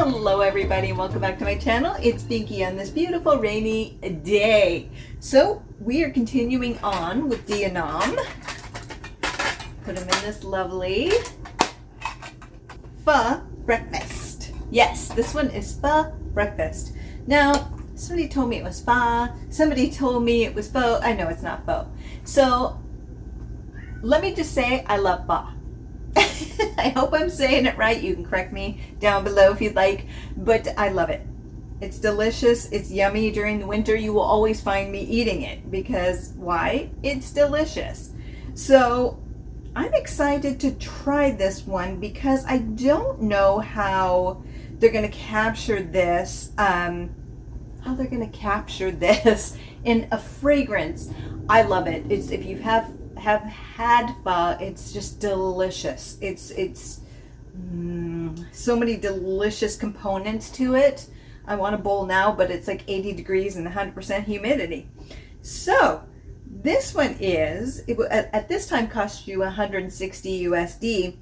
Hello everybody and welcome back to my channel. It's Pinky on this beautiful rainy day. So we are continuing on with Vietnam. Put them in this lovely Pho Breakfast. Yes, this one is Pho Breakfast. Now, somebody told me it was pho. Somebody told me it was pho. I know it's not pho. So let me just say I love pho. I hope I'm saying it right. You can correct me down below if you'd like, but I love it. It's delicious. It's yummy. During the winter, you will always find me eating it because why? It's delicious. So I'm excited to try this one because I don't know how they're going to capture this, in a fragrance. I love it. It's, if you have had pho, it's just delicious. It's so many delicious components to it. I want a bowl now, but it's like 80 degrees and 100% humidity. So this one at this time cost you 160 USD.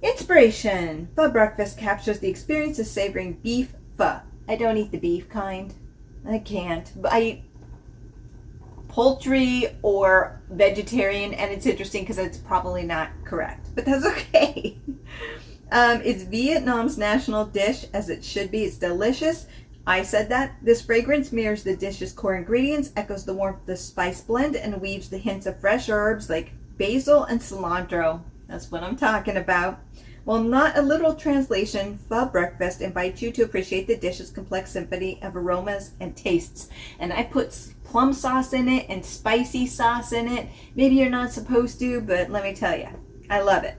Inspiration. Pho Breakfast captures the experience of savoring beef pho. I don't eat the beef kind. I can't. But I eat poultry or vegetarian, and it's interesting because it's probably not correct, but that's okay. It's Vietnam's national dish, as it should be. It's delicious. I said that. This fragrance mirrors the dish's core ingredients, echoes the warmth of the spice blend, and weaves the hints of fresh herbs like basil and cilantro. That's what I'm talking about. While not a literal translation, Pho Breakfast invites you to appreciate the dish's complex symphony of aromas and tastes. And I put plum sauce in it and spicy sauce in it. Maybe you're not supposed to, but let me tell you, I love it.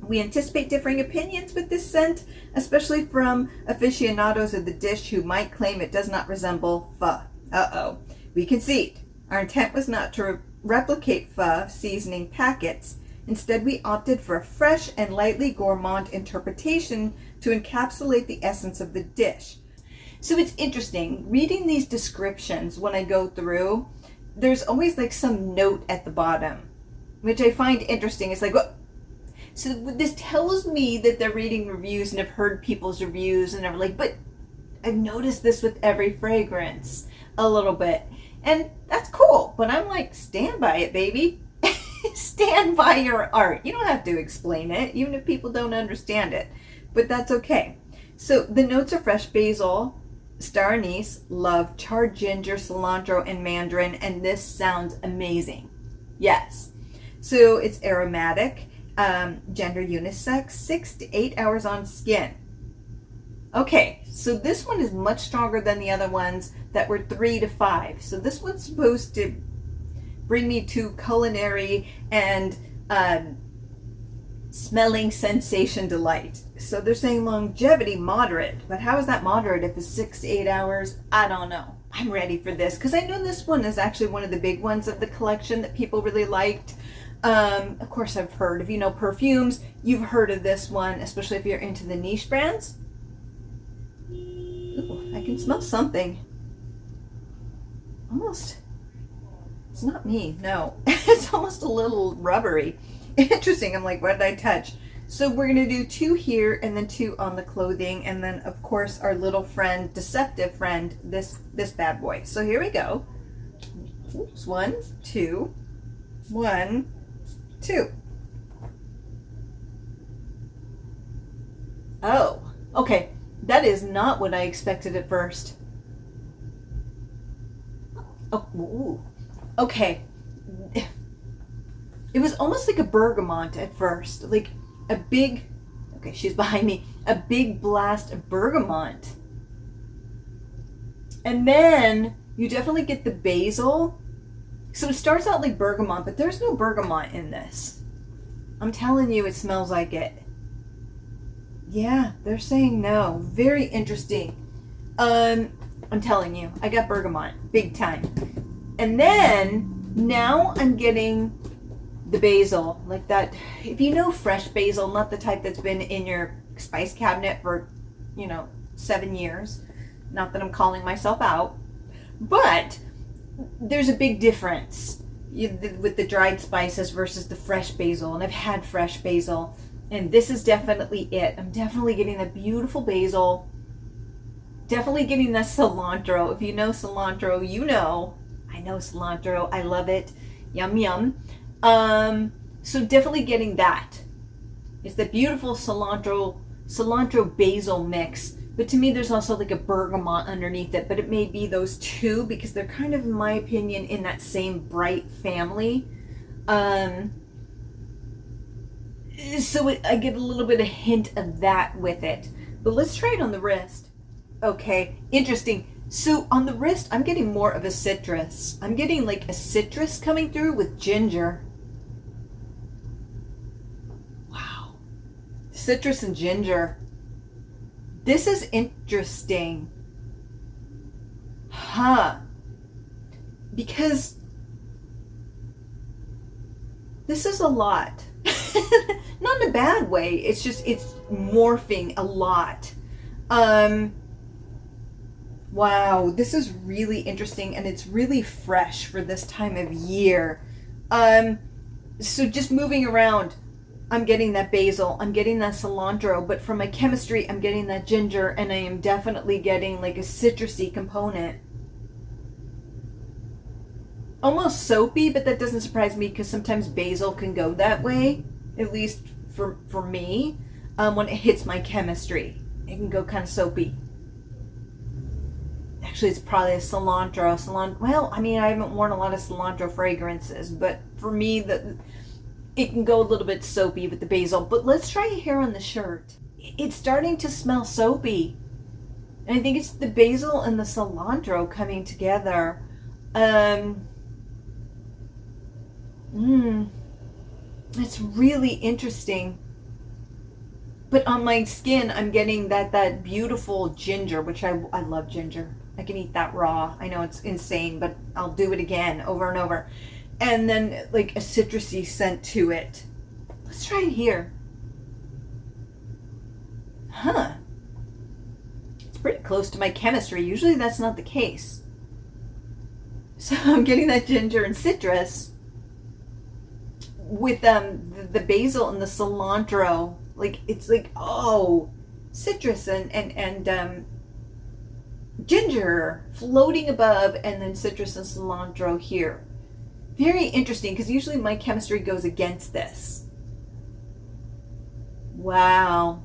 We anticipate differing opinions with this scent, especially from aficionados of the dish who might claim it does not resemble pho. Uh-oh. We concede. Our intent was not to replicate pho seasoning packets. Instead, we opted for a fresh and lightly gourmand interpretation to encapsulate the essence of the dish. So it's interesting, reading these descriptions when I go through, there's always like some note at the bottom, which I find interesting. It's like, what? So this tells me that they're reading reviews and have heard people's reviews and they're like, but I've noticed this with every fragrance a little bit. And that's cool, but I'm like, stand by it, baby. Stand by your art. You don't have to explain it, even if people don't understand it, but that's okay. So the notes are fresh basil, star anise, love, charred ginger, cilantro, and mandarin, and this sounds amazing. Yes. So it's aromatic, gender unisex, 6 to 8 hours on skin. Okay, so this one is much stronger than the other ones that were 3 to 5. So this one's supposed to bring me to culinary and smelling sensation delight. So they're saying longevity moderate, but how is that moderate if it's 6 to 8 hours? I don't know. I'm ready for this because I know this one is actually one of the big ones of the collection that people really liked. Of course, I've heard, if you know perfumes, you've heard of this one, especially if you're into the niche brands. Ooh, I can smell something. Almost. It's not me, no. It's almost a little rubbery. Interesting. I'm like, what did I touch? So we're going to do 2 here and then 2 on the clothing. And then, of course, our little friend, deceptive friend, this bad boy. So here we go. Oops, 1, 2, 1, 2. Oh, okay. That is not what I expected at first. Oh, ooh. Okay, it was almost like a bergamot at first, like a big, okay, she's behind me, a big blast of bergamot. And then you definitely get the basil. So it starts out like bergamot, but there's no bergamot in this. I'm telling you, it smells like it. Yeah, they're saying no. Very interesting. I'm telling you, I got bergamot, big time. And then now I'm getting the basil, like that. If you know fresh basil, not the type that's been in your spice cabinet for, 7 years. Not that I'm calling myself out, but there's a big difference with the dried spices versus the fresh basil. And I've had fresh basil And this is definitely it. I'm definitely getting that beautiful basil. Definitely getting that cilantro. If you know cilantro, you know. I know cilantro. I love it. Yum, yum. So definitely getting that. It's the beautiful cilantro basil mix. But to me, there's also like a bergamot underneath it. But it may be those two because they're kind of, in my opinion, in that same bright family. So I get a little bit of hint of that with it. But let's try it on the wrist. Okay, interesting. So on the wrist, I'm getting more of a citrus. I'm getting like a citrus coming through with ginger. Wow. Citrus and ginger. This is interesting. Huh. Because this is a lot. Not in a bad way. It's just, it's morphing a lot. Wow, this is really interesting, and it's really fresh for this time of year. So just moving around, I'm getting that basil, I'm getting that cilantro, but from my chemistry, I'm getting that ginger, and I am definitely getting like a citrusy component. Almost soapy, but that doesn't surprise me because sometimes basil can go that way, at least for me, when it hits my chemistry. It can go kind of soapy. Actually, it's probably a cilantro. Well, I mean, I haven't worn a lot of cilantro fragrances, but for me, it can go a little bit soapy with the basil. But let's try it here on the shirt. It's starting to smell soapy. And I think it's the basil and the cilantro coming together. It's really interesting. But on my skin, I'm getting that beautiful ginger, which I love ginger. I can eat that raw. I know it's insane, but I'll do it again over and over. And then like a citrusy scent to it. Let's try it here. Huh. It's pretty close to my chemistry. Usually that's not the case. So I'm getting that ginger and citrus with the basil and the cilantro. Like, it's like, oh, citrus and ginger floating above, and then citrus and cilantro here. Very interesting, because usually my chemistry goes against this. Wow.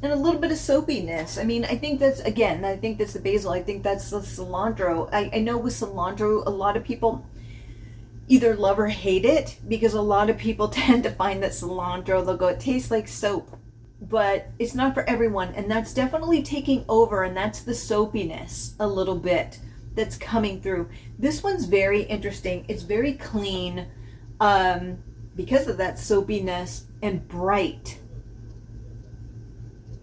And a little bit of soapiness. I mean, I think that's the basil. I think that's the cilantro. I know with cilantro, a lot of people either love or hate it, because a lot of people tend to find that cilantro, they'll go, it tastes like soap. But it's not for everyone, and that's definitely taking over, and that's the soapiness a little bit that's coming through. This one's very interesting. It's very clean because of that soapiness, and bright.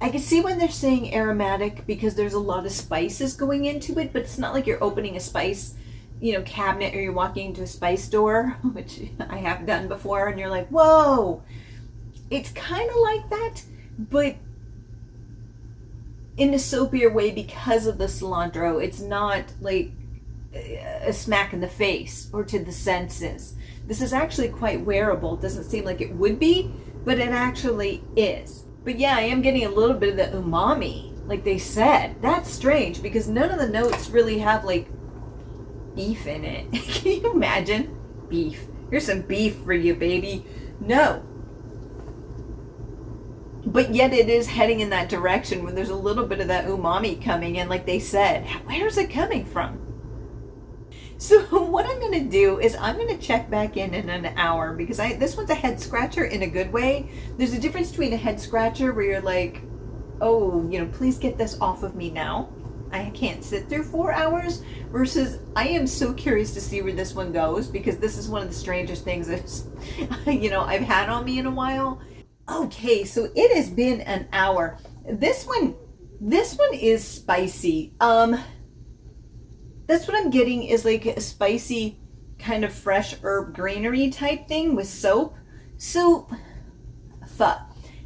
I can see when they're saying aromatic because there's a lot of spices going into it, but it's not like you're opening a spice cabinet, or you're walking into a spice store, which I have done before, and you're like, whoa. It's kind of like that, but in a soapier way because of the cilantro. It's not like a smack in the face or to the senses. This is actually quite wearable. It doesn't seem like it would be, but it actually is. But yeah, I am getting a little bit of the umami, like they said. That's strange because none of the notes really have like beef in it. Can you imagine? Beef. Here's some beef for you, baby. No. But yet it is heading in that direction when there's a little bit of that umami coming in, like they said. Where's it coming from? So what I'm going to do is I'm going to check back in an hour, because this one's a head scratcher in a good way. There's a difference between a head scratcher where you're like, oh, please get this off of me now. I can't sit through 4 hours, versus I am so curious to see where this one goes, because this is one of the strangest things that's, I've had on me in a while. Okay, so it has been an hour. This one is spicy. That's what I'm getting, is like a spicy kind of fresh herb greenery type thing with soap. So, pho.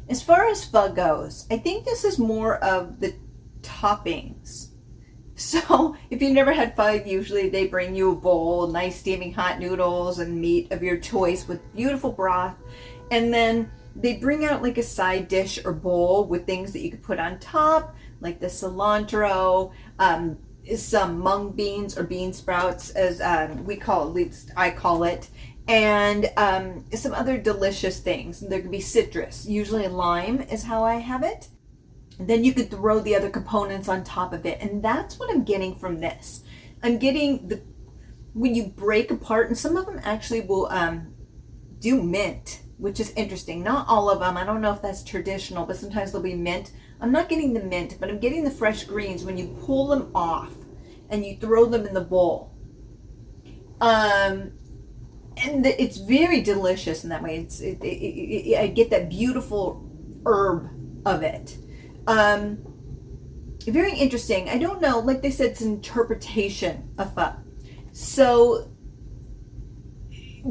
As far as pho goes, I think this is more of the toppings. So, if you've never had pho, usually they bring you a bowl, nice steaming hot noodles and meat of your choice with beautiful broth. And then they bring out like a side dish or bowl with things that you could put on top, like the cilantro, some mung beans or bean sprouts, as we call it, at least I call it, and some other delicious things. There could be citrus, usually lime is how I have it. And then you could throw the other components on top of it, and that's what I'm getting from this. I'm getting the, when you break apart, and some of them actually will do mint, which is interesting. Not all of them. I don't know if that's traditional, but sometimes there'll be mint. I'm not getting the mint, but I'm getting the fresh greens when you pull them off and you throw them in the bowl. And it's very delicious in that way. I get that beautiful herb of it. Very interesting. I don't know, like they said, it's an interpretation of pho. So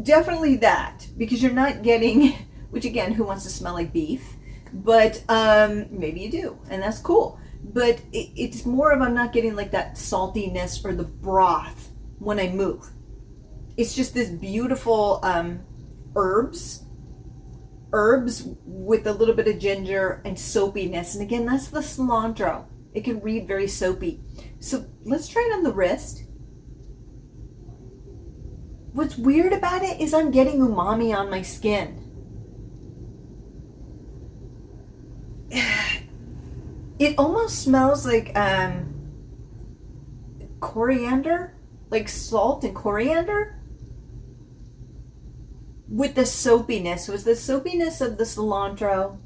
definitely that, because you're not getting, which again, who wants to smell like beef? But maybe you do, and that's cool. But it's more of, I'm not getting like that saltiness or the broth when I move. It's just this beautiful herbs with a little bit of ginger and soapiness. And again, that's the cilantro. It can read very soapy. So let's try it on the wrist. What's weird about it is I'm getting umami on my skin. It almost smells like coriander, like salt and coriander, with the soapiness. It was the soapiness of the cilantro.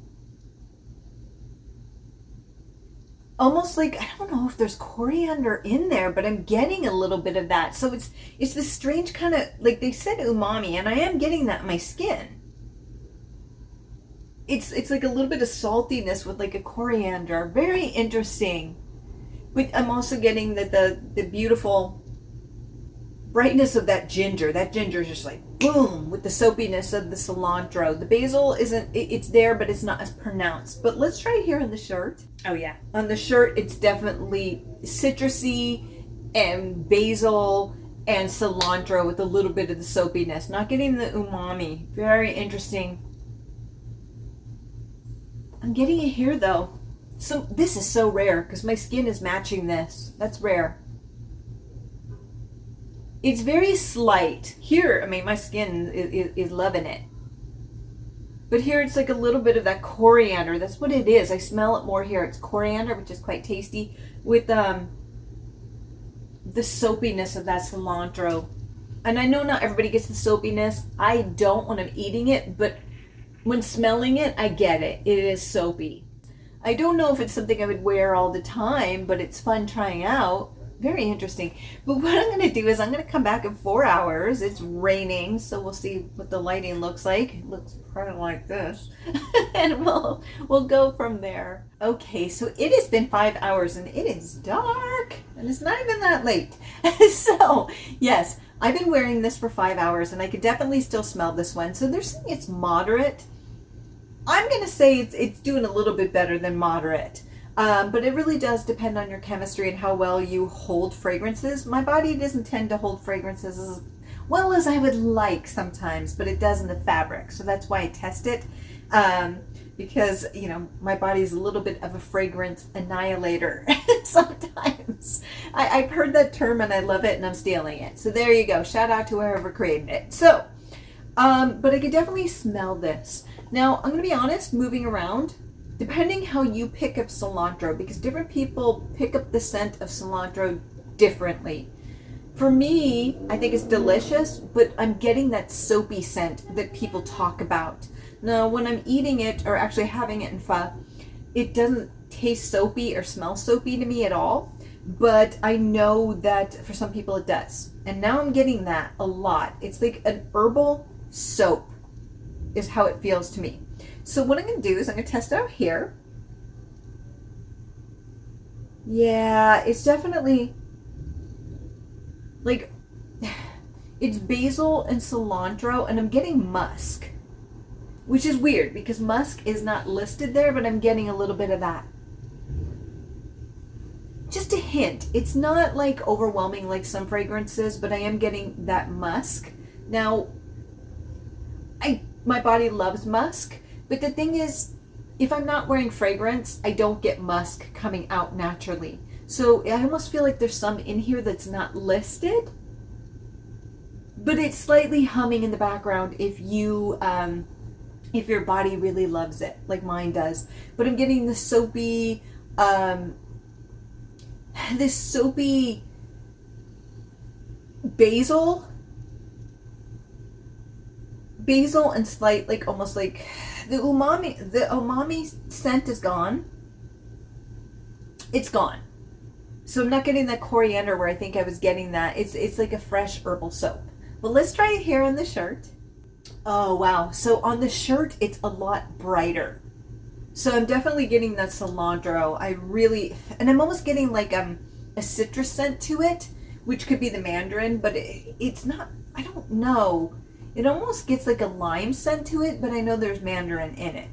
Almost like, I don't know if there's coriander in there, but I'm getting a little bit of that. So it's this strange kind of, like they said, umami, and I am getting that in my skin. It's like a little bit of saltiness with like a coriander. Very interesting. But I'm also getting the beautiful brightness of that ginger. That ginger is just like boom with the soapiness of the cilantro. The basil isn't, it's there, but it's not as pronounced. But let's try it here on the shirt. Oh yeah. On the shirt, it's definitely citrusy and basil and cilantro with a little bit of the soapiness. Not getting the umami. Very interesting. I'm getting it here though. So this is so rare because my skin is matching this. That's rare. It's very slight. Here, I mean, my skin is loving it. But here it's like a little bit of that coriander. That's what it is. I smell it more here. It's coriander, which is quite tasty, with the soapiness of that cilantro. And I know not everybody gets the soapiness. I don't when I'm eating it, but when smelling it, I get it. It is soapy. I don't know if it's something I would wear all the time, but it's fun trying out. Very interesting. But what I'm going to do is I'm going to come back in 4 hours. It's raining, so we'll see what the lighting looks like. It looks kind of like this. And we'll go from there. Okay, so it has been 5 hours and it is dark. And it's not even that late. So, yes, I've been wearing this for 5 hours and I could definitely still smell this one. So they're saying it's moderate. I'm going to say it's doing a little bit better than moderate. But it really does depend on your chemistry and how well you hold fragrances. My body doesn't tend to hold fragrances as well as I would like sometimes, but it does in the fabric. So that's why I test it. Because, you know, my body is a little bit of a fragrance annihilator sometimes. I've heard that term and I love it and I'm stealing it. So there you go. Shout out to whoever created it. So, but I could definitely smell this. Now, I'm going to be honest, moving around, depending how you pick up cilantro, because different people pick up the scent of cilantro differently. For me, I think it's delicious, but I'm getting that soapy scent that people talk about. Now, when I'm eating it, or actually having it in pho, it doesn't taste soapy or smell soapy to me at all, but I know that for some people it does. And now I'm getting that a lot. It's like an herbal soap is how it feels to me. So what I'm going to do is I'm going to test it out here. Yeah, it's definitely like, it's basil and cilantro, and I'm getting musk, which is weird because musk is not listed there, but I'm getting a little bit of that. Just a hint. It's not like overwhelming like some fragrances, but I am getting that musk. Now, my body loves musk, But the thing is, if I'm not wearing fragrance, I don't get musk coming out naturally. So I almost feel like there's some in here that's not listed, but it's slightly humming in the background if you if your body really loves it, like mine does. But I'm getting this soapy basil and slight, like almost like the umami scent is gone. It's gone. So I'm not getting that coriander where I think I was getting that. It's like a fresh herbal soap. Well, let's try it here on the shirt. Oh wow. So on the shirt it's a lot brighter. So I'm definitely getting that cilantro. And I'm almost getting like a citrus scent to it, which could be the mandarin, but it's not, I don't know. It almost gets like a lime scent to it, but I know there's mandarin in it.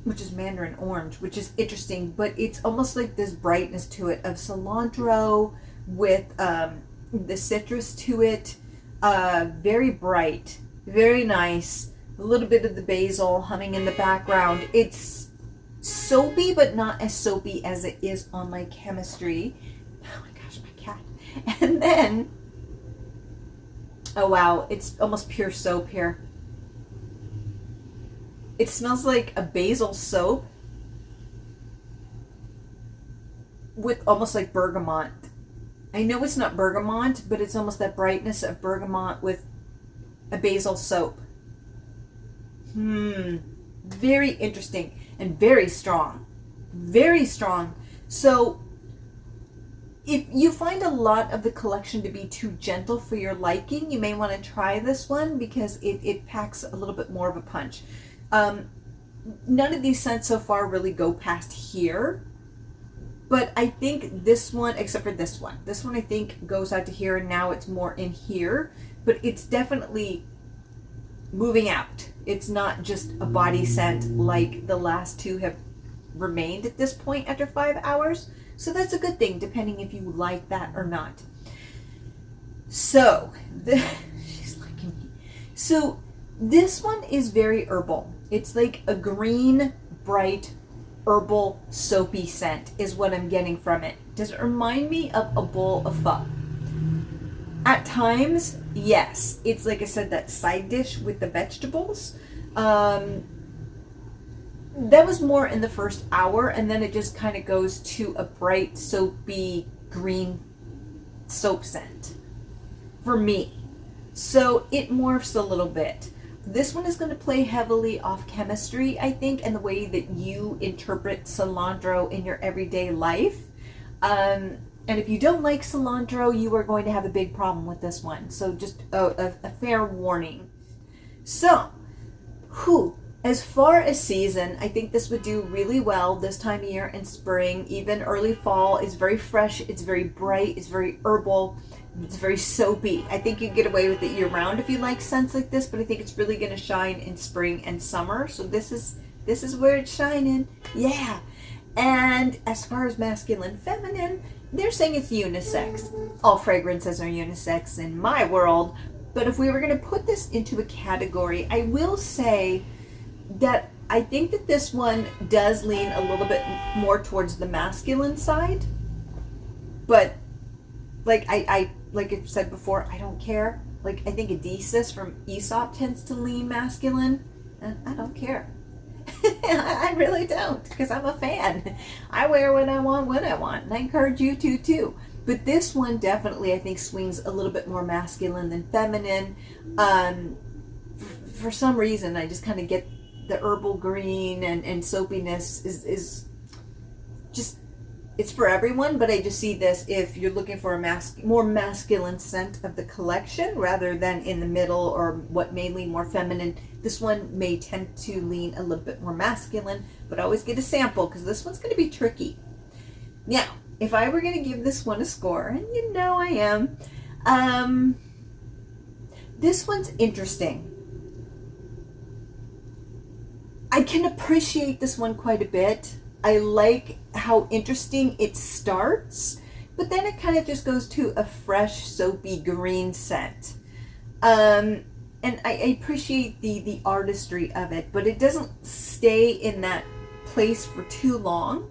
Which is mandarin orange, which is interesting, but it's almost like this brightness to it of cilantro with the citrus to it. Very bright, very nice. A little bit of the basil humming in the background. It's soapy, but not as soapy as it is on my Chemistry. Oh my gosh, my cat. And then, oh wow, it's almost pure soap here. It smells like a basil soap with almost like bergamot. I know it's not bergamot, but it's almost that brightness of bergamot with a basil soap. Very interesting and very strong. Very strong. So if you find a lot of the collection to be too gentle for your liking, you may want to try this one because it packs a little bit more of a punch. None of these scents so far really go past here, but I think this one, except for this one I think goes out to here, and now it's more in here, but it's definitely moving out. It's not just a body scent like the last two have remained at this point after 5 hours. So that's a good thing, depending if you like that or not. So, she's liking me. So this one is very herbal. It's like a green, bright, herbal, soapy scent is what I'm getting from it. Does it remind me of a bowl of pho? At times, yes. It's like I said, that side dish with the vegetables. That was more in the first hour, and then it just kind of goes to a bright, soapy, green soap scent for me. So it morphs a little bit. This one is going to play heavily off Chemistry, I think, and the way that you interpret cilantro in your everyday life. And if you don't like cilantro, you are going to have a big problem with this one. So just a fair warning. So, as far as season, I think this would do really well this time of year in spring, even early fall. It's very fresh, it's very bright, it's very herbal, it's very soapy. I think you can get away with it year round if you like scents like this, but I think it's really going to shine in spring and summer. So this is where it's shining. Yeah. And as far as masculine, feminine, they're saying it's unisex. All fragrances are unisex in my world, but if we were going to put this into a category, I will say that I think that this one does lean a little bit more towards the masculine side, but like I said before, I don't care. Like, I think Odysseus from Aesop tends to lean masculine, and I don't care. I really don't, because I'm a fan. I wear what I want when I want, and I encourage you to too. But this one definitely, I think, swings a little bit more masculine than feminine. For some reason, I just kind of get the herbal green and soapiness is just, it's for everyone, but I just see this if you're looking for a more masculine scent of the collection rather than in the middle or what may lean more feminine. This one may tend to lean a little bit more masculine, but always get a sample because this one's going to be tricky. Now, if I were going to give this one a score, and you know I am, this one's interesting. I can appreciate this one quite a bit. I like how interesting it starts, but then it kind of just goes to a fresh, soapy green scent. and I appreciate the artistry of it, but it doesn't stay in that place for too long.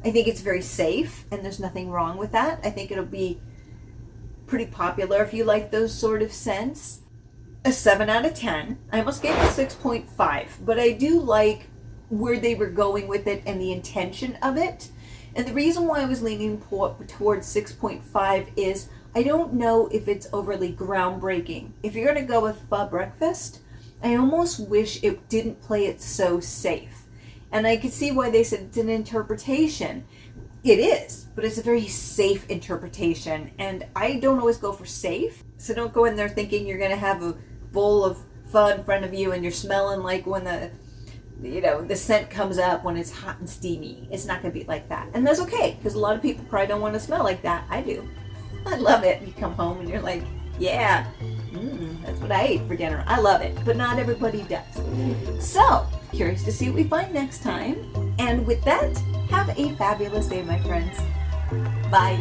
I think it's very safe, and there's nothing wrong with that. I think it'll be pretty popular if you like those sort of scents. A 7 out of 10. I almost gave it a 6.5, but I do like where they were going with it and the intention of it. And the reason why I was leaning towards 6.5 is I don't know if it's overly groundbreaking. If you're going to go with Pho Breakfast, I almost wish it didn't play it so safe. And I could see why they said it's an interpretation. It is, but it's a very safe interpretation. And I don't always go for safe. So don't go in there thinking you're going to have a bowl of pho in front of you and you're smelling like when the scent comes up when it's hot and steamy. It's not going to be like that. And that's okay, because a lot of people probably don't want to smell like that. I do. I love it. You come home and you're like, yeah, that's what I ate for dinner. I love it, but not everybody does. So, curious to see what we find next time. And with that, have a fabulous day, my friends. Bye.